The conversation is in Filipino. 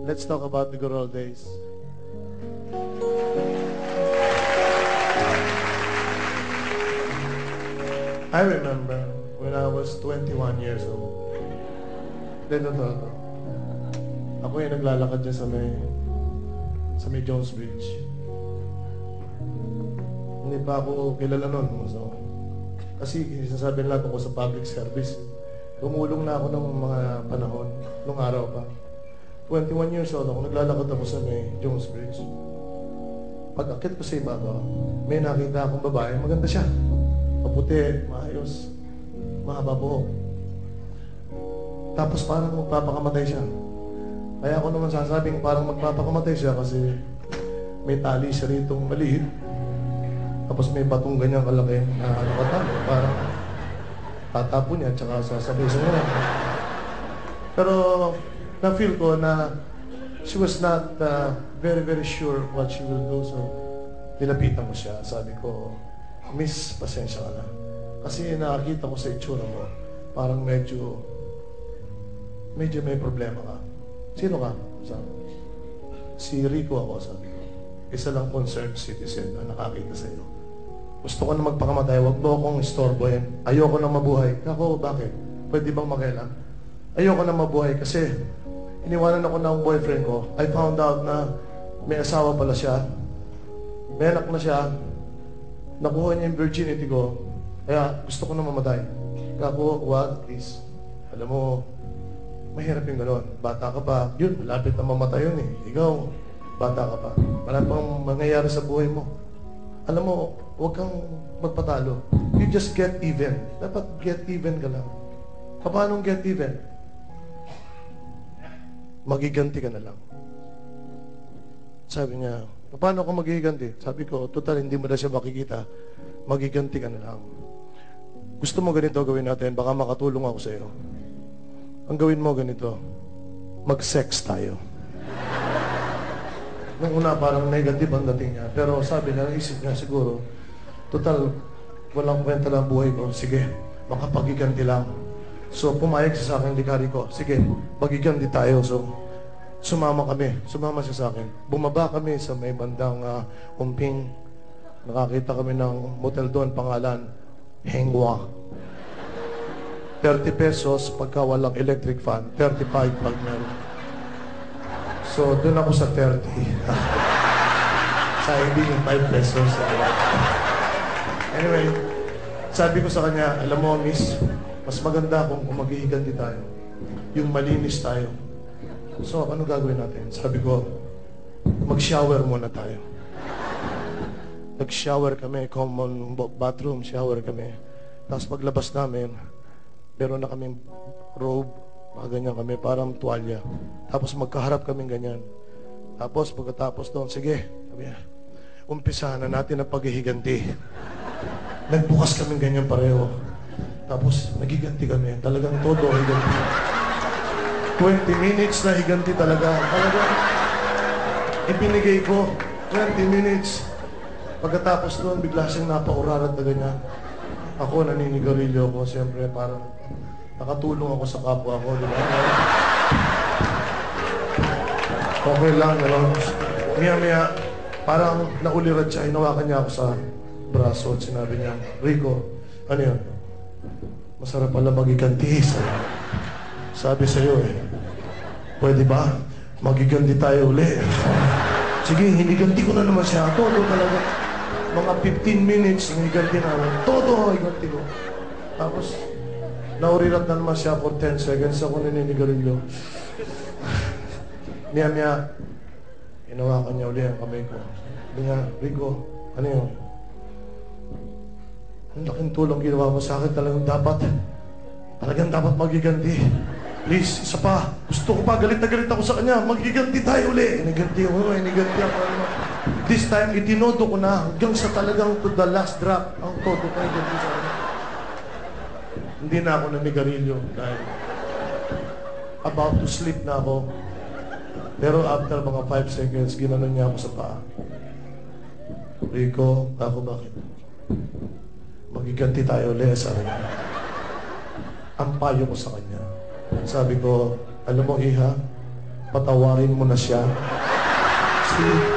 Let's talk about the good old days. I remember when I was 21 years old. Dito to. Ako yung naglalakad dyan sa may Jones Bridge. Hindi pa ako kilala nun. So, kasi sinasabi nila ako sa public service. Tumulong na ako ng mga panahon, nung araw pa. 21 years old ako, naglalakad ako sa may Jones Bridge. Pag-akit ko sa ibabaw, may nakita akong babae, maganda siya. Maputi, maayos, mahaba buhok. Tapos parang magpapakamatay siya. Kaya ako naman sasabing parang magpapakamatay siya kasi may tali siya ritong maliit. Tapos may batong ganyang kalaki na nakatalo. Parang tatapo niya at saka sasabi sa niya. Pero na-feel ko na she was not very, very sure what she will do. So, nilapitan ko siya. Sabi ko, Miss, pasensya ka na. Kasi nakakita ko sa itsura mo, parang medyo may problema ka. Sino ka? Sabi. Si Rico ako, sabi ko. Isa lang concerned citizen na nakakita sa iyo. Gusto ko na magpakamatay, wag mo akong istorbohin. Ayoko na mabuhay. Ako, bakit? Pwede bang makialam? Ayoko na mabuhay kasi iniwanan ako ng boyfriend ko. I found out na may asawa pala siya. May anak na siya. Nakuha niya yung virginity ko. Kaya gusto ko na mamatay. Ako, wag, please. Alam mo, mahirap yung gano'n. Bata ka pa. Yun, malapit na mamatay yun eh. Ikaw, bata ka pa. Marami pang mangyayari sa buhay mo. Alam mo, huwag kang magpatalo. You just get even. Dapat get even ka lang. Paano get even? Magiganti ka na lang. Sabi niya, paano ako magiganti? Sabi ko, total, hindi mo na siya makikita. Magiganti ka na lang. Gusto mo ganito gawin natin? Baka makatulong ako sa iyo. Ang gawin mo ganito, mag-sex tayo. Nung una, parang negative ang dating niya. Pero sabi niya, isip niya siguro, total, walang kwenta lang buhay ko. Sige, makapagiganti lang. So, pumayag siya sa akin, likari ko. Sige, pagiganti tayo. So, sumama kami. Sumama siya sa akin. Bumaba kami sa may bandang Umping. Nakakita kami ng motel doon, pangalan, Hengwa. 30 pesos pagka walang electric fan. 35 pag meron. So, doon ako sa 30. Sa hindi yung 5 pesos. Anyway, sabi ko sa kanya, alam mo, miss, mas maganda kung maghihiganti tayo. Yung malinis tayo. So, ano gagawin natin? Sabi ko, mag-shower muna tayo. Nag-shower kami, common bathroom, shower kami. Tapos paglabas namin, meron na kaming robe, mga ganyan kami, parang tuwalya. Tapos magkaharap kaming ganyan. Tapos pagkatapos doon, sige, sabi niya, umpisahan na natin ang paghihiganti. Nagbukas kaming ganyan pareho. Tapos nagiganti kami. Talagang todo higanti. 20 minutes na higanti talaga. Talagang ibinigay ko 20 minutes. Pagkatapos doon, bigla siyang napaurarat na ganyan. Ako, naninigarilyo ako. Siyempre, parang nakatulong ako sa kapwa ko. Diba? Okay lang, gano'n. Maya-maya, parang naulirat siya. Hinawakan niya ako sa braso at sinabi niya, Rico, ano yun? Masarap pala magiganti. Sabi sa'yo eh, pwede ba? Magiganti tayo uli. Sige, hiniganti ko na naman siya. Todo talaga. Mga 15 minutes, hiniganti namin. Todo, higanti ko. Tapos, naurirat na naman siya for 10 seconds. Ako naninigarilyo. Maya-maya, hinawakan niya uli ang kamay ko. Sabi niya, Rico, ano yun? Ang laking tulong ginawa mo sa akin. Talagang dapat magiganti. Please, isa pa. Gusto ko pa, galit na galit ako sa kanya. Magiganti tayo uli. Iniganti ako. This time, itinodo ko na hanggang sa talagang to the last drop. Ang todo ko iganti sa kanya. Hindi na ako nanigarilyo dahil about to sleep na ako. Pero after mga 5 seconds, ginanon niya ako sa paa. Rico, ako bakit? Magiganti tayo ulit, sabi niya. Ang payo ko sa kanya. Sabi ko, alam mo, Iha, patawarin mo na siya. See?